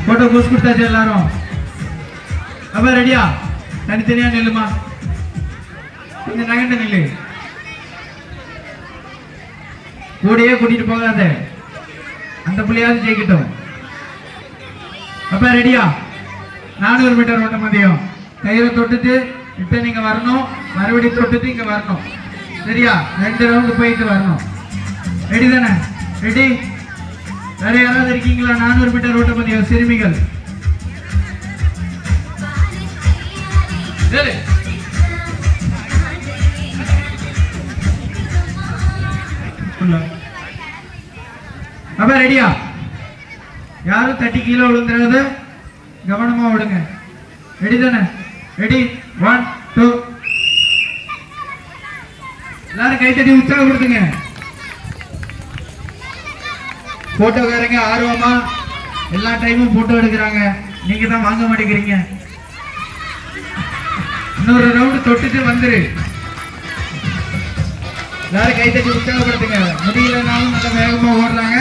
Photo Bose கொடுத்தாச்சு எல்லாரும். அப்ப ரெடியா? தனித்தனியா நில்லுமா, கொஞ்சம் நகண்ட நில்லு. கூடையே கூட்டிட்டு போகாத, அந்த புள்ளையாவது ஜெயிக்கட்டும். அப்ப ரெடியா? 400 மீட்டர் ஓட்ட மதியம். கயிறை தொட்டுட்டு இப்ப நீங்க வரணும், மறுபடியும் தொட்டுட்டு இங்க வரணும். சரியா? 2 ரவுண்டு போயிட்டு வரணும். ரெடி தானே? ரெடி? வேற யாராவது இருக்கீங்களா? 400 மீட்டர் ஓட்ட மதியம் சிறுமிகள். அப்ப ரெடியா? யாரும் தட்டி கீழே விழுந்துறது, கவனமா விடுங்க. ரெடி தானே? ரெடி? 1 2. எல்லாரும் கை தட்டி உற்சாகப்படுத்துங்க. போட்டோக்காரங்க ஆர்வமா எல்லா டைமும் போட்டோ எடுக்கிறாங்க, நீங்க தான் வாங்க மாட்டேங்கிறீங்க. இன்னொரு ரவுண்டு தொட்டுட்டு வந்துரு. எல்லாரும் கை தட்டி உற்சாகப்படுத்துங்க. முடியலனாலும் நல்ல வேகமா ஓடுறாங்க.